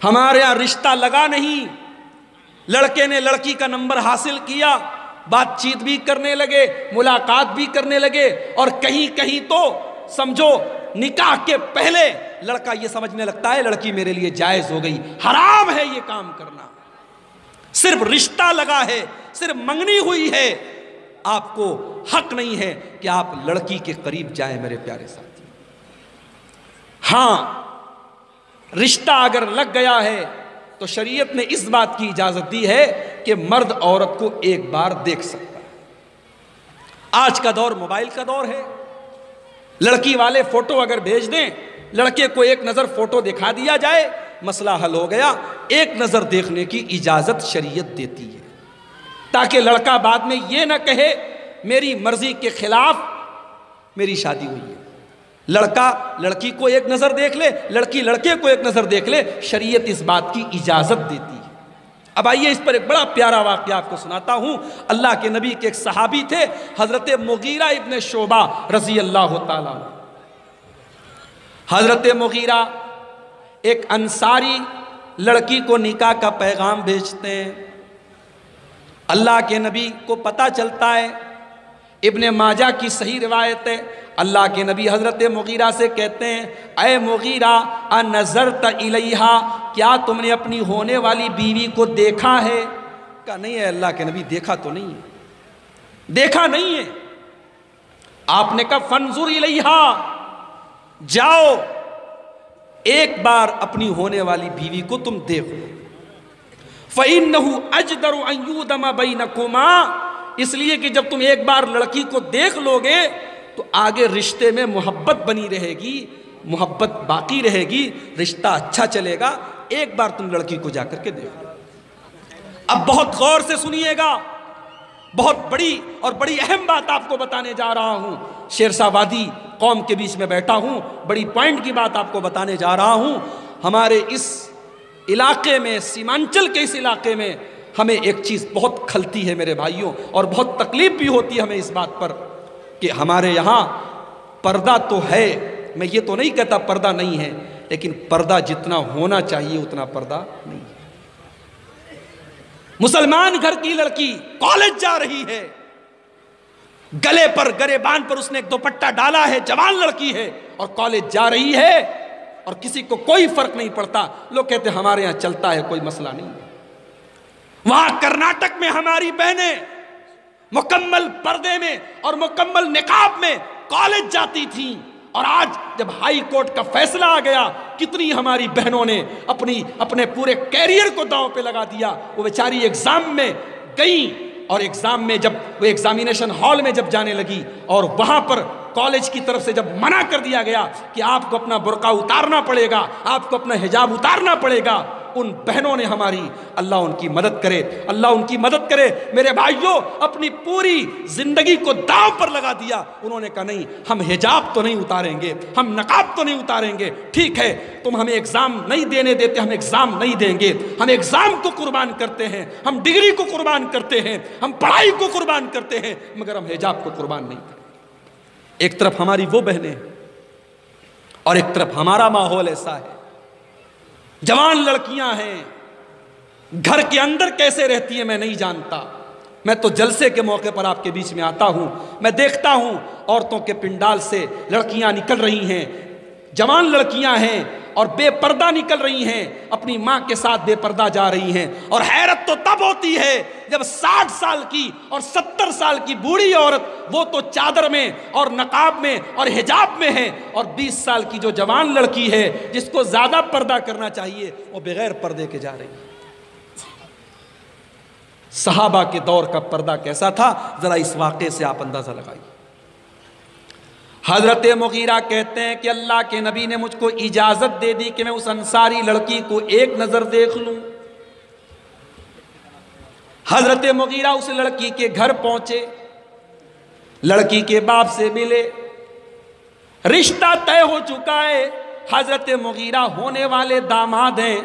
ہمارے یہاں رشتہ لگا نہیں، لڑکے نے لڑکی کا نمبر حاصل کیا، بات چیت بھی کرنے لگے، ملاقات بھی کرنے لگے، اور کہیں کہیں تو سمجھو نکاح کے پہلے لڑکا یہ سمجھنے لگتا ہے لڑکی میرے لیے جائز ہو گئی۔ حرام ہے یہ کام کرنا۔ صرف رشتہ لگا ہے، صرف منگنی ہوئی ہے، آپ کو حق نہیں ہے کہ آپ لڑکی کے قریب جائیں میرے پیارے ساتھی۔ ہاں، رشتہ اگر لگ گیا ہے تو شریعت نے اس بات کی اجازت دی ہے کہ مرد عورت کو ایک بار دیکھ سکتا ہے۔ آج کا دور موبائل کا دور ہے، لڑکی والے فوٹو اگر بھیج دیں، لڑکے کو ایک نظر فوٹو دکھا دیا جائے، مسئلہ حل ہو گیا۔ ایک نظر دیکھنے کی اجازت شریعت دیتی ہے تاکہ لڑکا بعد میں یہ نہ کہے میری مرضی کے خلاف میری شادی ہوئی ہے۔ لڑکا لڑکی کو ایک نظر دیکھ لے، لڑکی لڑکے کو ایک نظر دیکھ لے، شریعت اس بات کی اجازت دیتی ہے۔ اب آئیے اس پر ایک بڑا پیارا واقعہ آپ کو سناتا ہوں۔ اللہ کے نبی کے ایک صحابی تھے، حضرت مغیرہ ابن شعبہ رضی اللہ تعالیٰ عنہ۔ حضرت مغیرہ ایک انصاری لڑکی کو نکاح کا پیغام بھیجتے ہیں۔ اللہ کے نبی کو پتہ چلتا ہے، ابن ماجہ کی صحیح روایت ہے، اللہ کے نبی حضرت مغیرہ سے کہتے ہیں، اے مغیرہ انظرت الیہا، کیا تم نے اپنی ہونے والی بیوی کو دیکھا ہے؟ کہا نہیں ہے اللہ کے نبی، دیکھا تو نہیں ہے، دیکھا نہیں ہے۔ آپ نے کہا فانظر الیہا، جاؤ ایک بار اپنی ہونے والی بیوی کو تم دیکھو۔ فَإِنَّهُ أَجْدَرُ أَن يُؤْدَمَ بَيْنَكُمَا، اس لیے کہ جب تم ایک بار لڑکی کو دیکھ لو گے تو آگے رشتے میں محبت بنی رہے گی، محبت باقی رہے گی، رشتہ اچھا چلے گا۔ ایک بار تم لڑکی کو جا کر کے دیکھ لو۔ اب بہت غور سے سنیے گا، بہت بڑی اور بڑی اہم بات آپ کو بتانے جا رہا ہوں۔ شیرشاہ وادی قوم کے بیچ میں بیٹھا ہوں، بڑی پوائنٹ کی بات آپ کو بتانے جا رہا ہوں۔ ہمارے اس علاقے میں، سیمانچل کے اس علاقے میں ہمیں ایک چیز بہت کھلتی ہے میرے بھائیوں، اور بہت تکلیف بھی ہوتی ہے ہمیں اس بات پر کہ ہمارے یہاں پردہ تو ہے، میں یہ تو نہیں کہتا پردہ نہیں ہے، لیکن پردہ جتنا ہونا چاہیے اتنا پردہ نہیں ہے۔ مسلمان گھر کی لڑکی کالج جا رہی ہے، گلے پر گریبان پر اس نے ایک دوپٹہ ڈالا ہے، جوان لڑکی ہے اور کالج جا رہی ہے، اور کسی کو کوئی فرق نہیں پڑتا۔ لوگ کہتے ہیں ہمارے یہاں چلتا ہے، کوئی مسئلہ نہیں ہے۔ وہاں کرناٹک میں ہماری بہنیں مکمل پردے میں اور مکمل نقاب میں کالج جاتی تھیں، اور آج جب ہائی کورٹ کا فیصلہ آ گیا، کتنی ہماری بہنوں نے اپنے پورے کیریئر کو داؤں پہ لگا دیا۔ وہ بیچاری ایگزام میں گئیں، اور ایگزام میں جب وہ ایگزامینیشن ہال میں جب جانے لگی، اور وہاں پر کالج کی طرف سے جب منع کر دیا گیا کہ آپ کو اپنا برقع اتارنا پڑے گا، آپ کو اپنا حجاب اتارنا پڑے گا، ان بہنوں نے ہماری، اللہ ان کی مدد کرے، اللہ ان کی مدد کرے، میرے بھائیوں، اپنی پوری زندگی کو داؤ پر لگا دیا۔ انہوں نے کہا نہیں، ہم حجاب تو نہیں اتاریں گے، ہم نقاب تو نہیں اتاریں گے، ٹھیک ہے تم ہمیں ایگزام نہیں دینے دیتے، ہم ایگزام نہیں دیں گے، ہم ایگزام کو قربان کرتے ہیں، ہم ڈگری کو قربان کرتے ہیں، ہم پڑھائی کو قربان کرتے ہیں، مگر ہم حجاب کو قربان نہیں کرتے۔ ایک طرف ہماری وہ بہنیں اور ایک طرف ہمارا ماحول ایسا ہے، جوان لڑکیاں ہیں، گھر کے اندر کیسے رہتی ہیں میں نہیں جانتا۔ میں تو جلسے کے موقع پر آپ کے بیچ میں آتا ہوں، میں دیکھتا ہوں عورتوں کے پنڈال سے لڑکیاں نکل رہی ہیں، جوان لڑکیاں ہیں اور بے پردہ نکل رہی ہیں، اپنی ماں کے ساتھ بے پردہ جا رہی ہیں، اور حیرت تو تب ہوتی ہے جب 60 سال کی اور 70 سال کی بوڑھی عورت، وہ تو چادر میں اور نقاب میں اور حجاب میں ہے، اور 20 سال کی جو جوان لڑکی ہے جس کو زیادہ پردہ کرنا چاہیے، وہ بغیر پردے کے جا رہی ہے۔ صحابہ کے دور کا پردہ کیسا تھا، ذرا اس واقعے سے آپ اندازہ لگائیے۔ حضرت مغیرہ کہتے ہیں کہ اللہ کے نبی نے مجھ کو اجازت دے دی کہ میں اس انصاری لڑکی کو ایک نظر دیکھ لوں۔ حضرت مغیرہ اس لڑکی کے گھر پہنچے، لڑکی کے باپ سے ملے، رشتہ طے ہو چکا ہے، حضرت مغیرہ ہونے والے داماد ہیں۔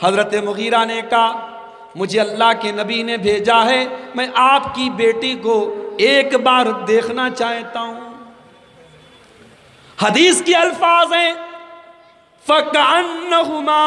حضرت مغیرہ نے کہا مجھے اللہ کے نبی نے بھیجا ہے، میں آپ کی بیٹی کو ایک بار دیکھنا چاہتا ہوں۔ حدیث کی الفاظ ہیں فَكَأَنَّهُمَا